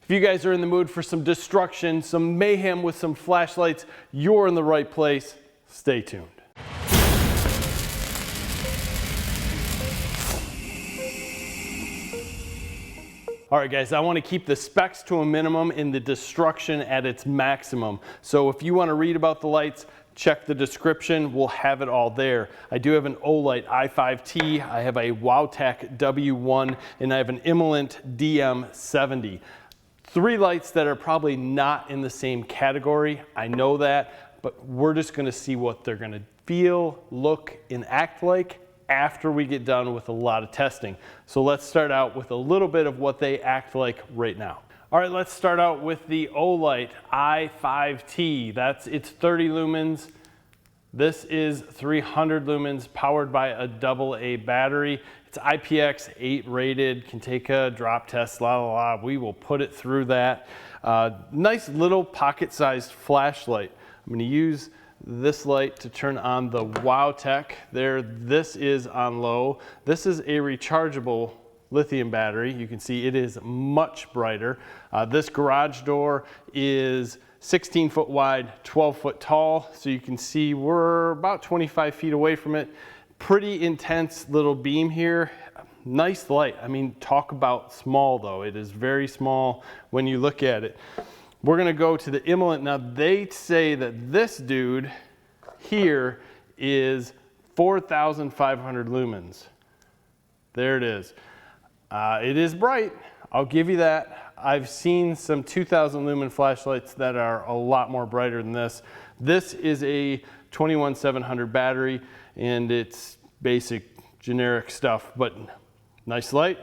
If you guys are in the mood for some destruction, some mayhem with some flashlights, you're in the right place. Stay tuned. All right guys, I want to keep the specs to a minimum and the destruction at its maximum. So if you want to read about the lights, check the description, we'll have it all there. I do have an OLIGHT i5T, I have a WOWTAC W1, and I have an Imalent DM70. Three lights that are probably not in the same category, I know that, but we're just going to see what they're going to feel, look, and act like after we get done with a lot of testing. So let's start out with a little bit of what they act like right now. All right, let's start out with the OLIGHT i5T. It's 30 lumens. This is 300 lumens powered by a AA battery. It's IPX8 rated, can take a drop test, we will put it through that. Nice little pocket-sized flashlight. I'm gonna use this light to turn on the WOWTAC. This is on low. This is a rechargeable lithium battery. You can see it is much brighter. This garage door is 16 foot wide, 12 foot tall. So you can see we're about 25 feet away from it. Pretty intense little beam here. Nice light. I mean, talk about small though. It is very small when you look at it. We're gonna go to the Imalent. Now they say that this dude here is 4,500 lumens. There it is. It is bright, I'll give you that. I've seen some 2,000 lumen flashlights that are a lot more brighter than this. This is a 21700 battery and it's basic generic stuff, but nice light.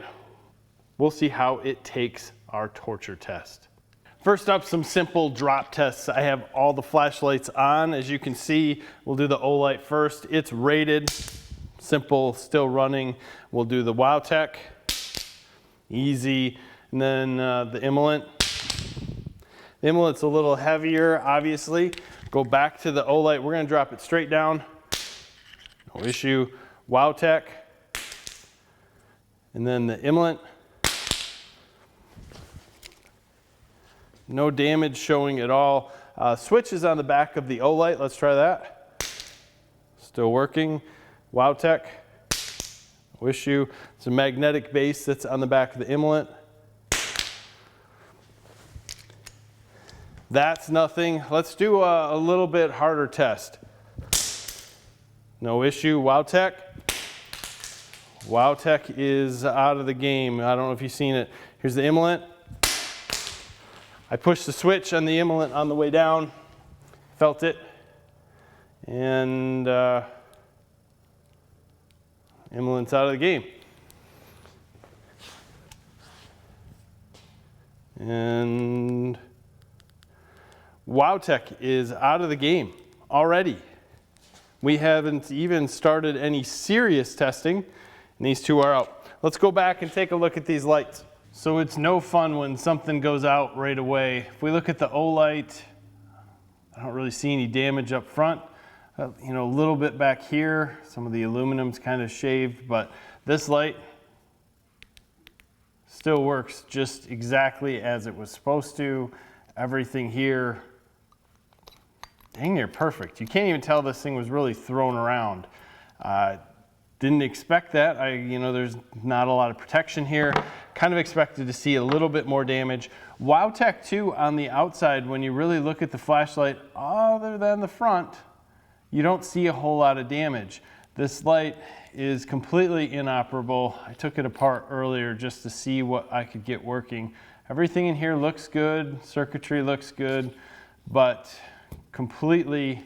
We'll see how it takes our torture test. First up, some simple drop tests. I have all the flashlights on. As you can see, we'll do the OLIGHT first. It's rated, simple, still running. We'll do the WOWTAC, easy, and then the Imalent. The Imalent's a little heavier, obviously. Go back to the OLIGHT. We're gonna drop it straight down. No issue. WOWTAC, and then the Imalent. No damage showing at all. Switch is on the back of the OLIGHT. Let's try that. Still working. WOWTAC, no issue. It's a magnetic base that's on the back of the Imalent. That's nothing. Let's do a little bit harder test. No issue. WOWTAC. WOWTAC is out of the game. I don't know if you've seen it. Here's the Imalent. I pushed the switch on the Imalent on the way down, felt it, and Imalent's out of the game. And WOWTAC is out of the game already. We haven't even started any serious testing, and these two are out. Let's go back and take a look at these lights. So it's no fun when something goes out right away. If we look at the OLIGHT, I don't really see any damage up front. You know, a little bit back here, some of the aluminum's kind of shaved, but this light still works just exactly as it was supposed to. Everything here, dang near perfect. You can't even tell this thing was really thrown around. Didn't expect that. There's not a lot of protection here. Kind of expected to see a little bit more damage. WOWTAC 2 on the outside, when you really look at the flashlight, other than the front, you don't see a whole lot of damage. This light is completely inoperable. I took it apart earlier just to see what I could get working. Everything in here looks good, circuitry looks good, but completely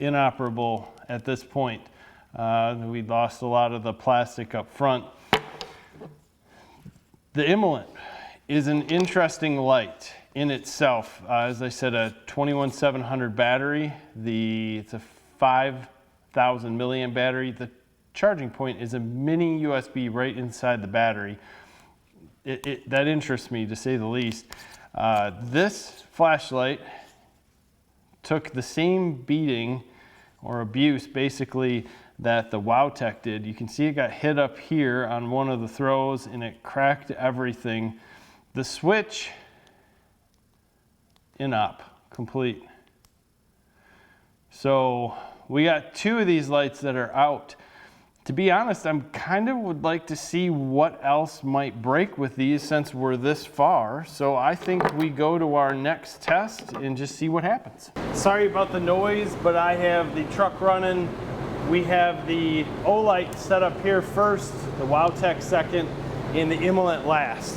inoperable at this point. We lost a lot of the plastic up front. The Imalent is an interesting light in itself. As I said, a 21700 battery. It's a 5,000 milliamp battery. The charging point is a mini USB right inside the battery. That interests me, to say the least. This flashlight took the same beating or abuse, basically, that the WOWTAC did. You can see it got hit up here on one of the throws and it cracked everything. The switch in up, complete. So we got 2 of these lights that are out. To be honest, I'm kind of would like to see what else might break with these since we're this far. So I think we go to our next test and just see what happens. Sorry about the noise, but I have the truck running. We have the OLIGHT set up here first, the WOWTAC second, and the Imalent last.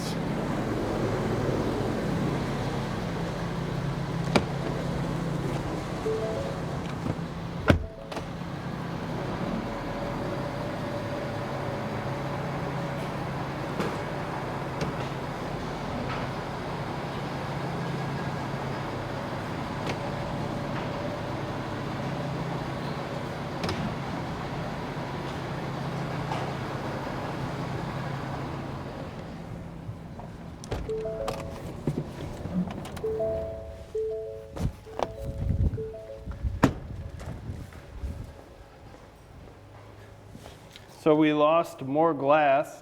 So we lost more glass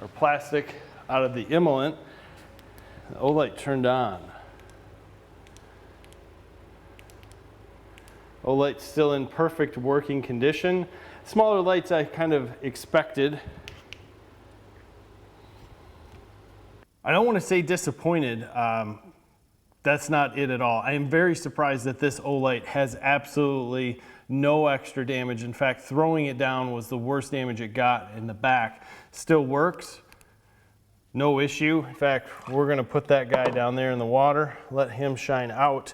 or plastic out of the Imalent. The OLIGHT turned on. OLIGHT's still in perfect working condition. Smaller lights I kind of expected. I don't want to say disappointed. That's not it at all. I am very surprised that this OLIGHT has absolutely no extra damage. In fact, throwing it down was the worst damage it got in the back. Still works, no issue. In fact, we're gonna put that guy down there in the water, let him shine out.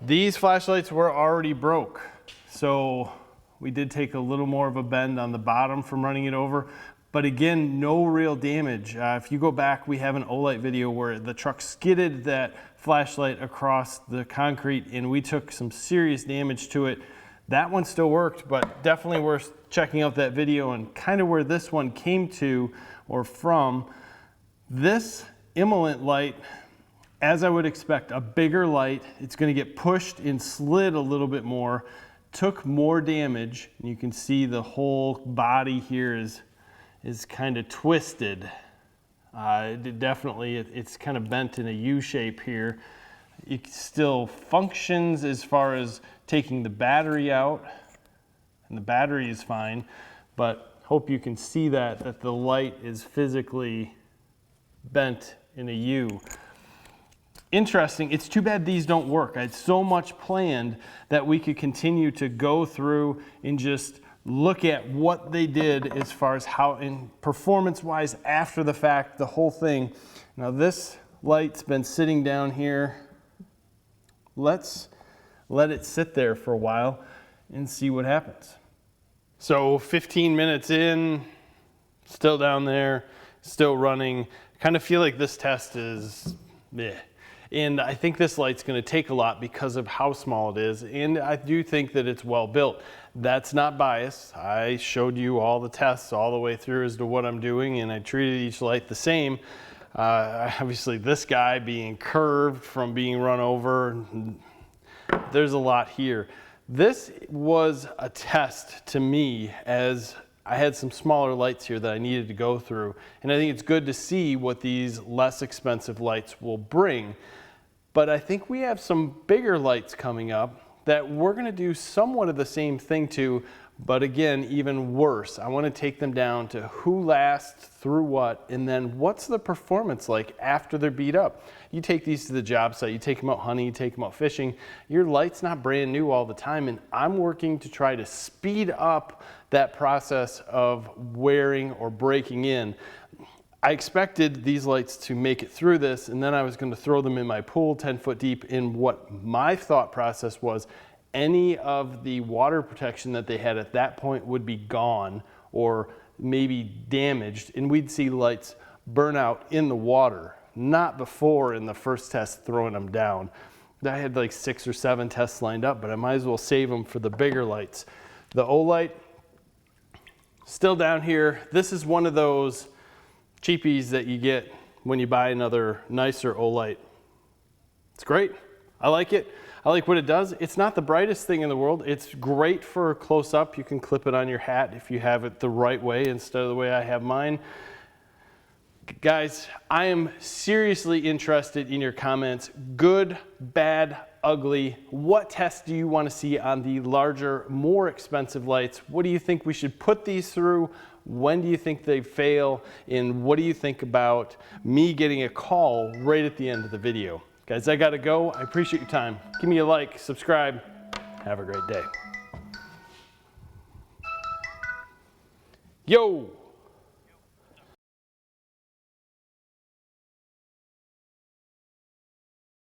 These flashlights were already broke, so we did take a little more of a bend on the bottom from running it over. But again, no real damage. If you go back, we have an OLIGHT video where the truck skidded that flashlight across the concrete and we took some serious damage to it. That one still worked, but definitely worth checking out that video and kind of where this one came to or from. This Imalent light, as I would expect, a bigger light. It's going to get pushed and slid a little bit more, took more damage. And you can see the whole body here is kind of twisted. It's kind of bent in a U shape here. It still functions as far as taking the battery out, and the battery is fine, but hope you can see that the light is physically bent in a U. Interesting, it's too bad these don't work. I had so much planned that we could continue to go through and just look at what they did as far as how, in performance-wise, after the fact, the whole thing. Now this light's been sitting down here. Let's let it sit there for a while and see what happens. So 15 minutes in, still down there, still running. I kind of feel like this test is meh. And I think this light's going to take a lot because of how small it is, and I do think that it's well built. That's not biased. I showed you all the tests all the way through as to what I'm doing, and I treated each light the same. Obviously this guy being curved from being run over, there's a lot here. This was a test to me, as I had some smaller lights here that I needed to go through, and I think it's good to see what these less expensive lights will bring. But I think we have some bigger lights coming up that we're going to do somewhat of the same thing to, but again, even worse. I want to take them down to who lasts through what, and then what's the performance like after they're beat up. You take these to the job site, you take them out hunting, you take them out fishing, your light's not brand new all the time, and I'm working to try to speed up that process of wearing or breaking in. I expected these lights to make it through this, and then I was going to throw them in my pool 10 foot deep, in what my thought process was any of the water protection that they had at that point would be gone or maybe damaged, and we'd see lights burn out in the water, not before in the first test throwing them down. I had like 6 or 7 tests lined up, but I might as well save them for the bigger lights. The OLIGHT, still down here. This is one of those cheapies that you get when you buy another nicer OLIGHT. It's great. I like it. I like what it does. It's not the brightest thing in the world. It's great for close up. You can clip it on your hat if you have it the right way instead of the way I have mine. Guys, I am seriously interested in your comments. Good, bad, ugly. What tests do you want to see on the larger, more expensive lights? What do you think we should put these through? When do you think they fail? And what do you think about me getting a call right at the end of the video? Guys, I gotta go. I appreciate your time. Give me a like, subscribe. Have a great day. Yo!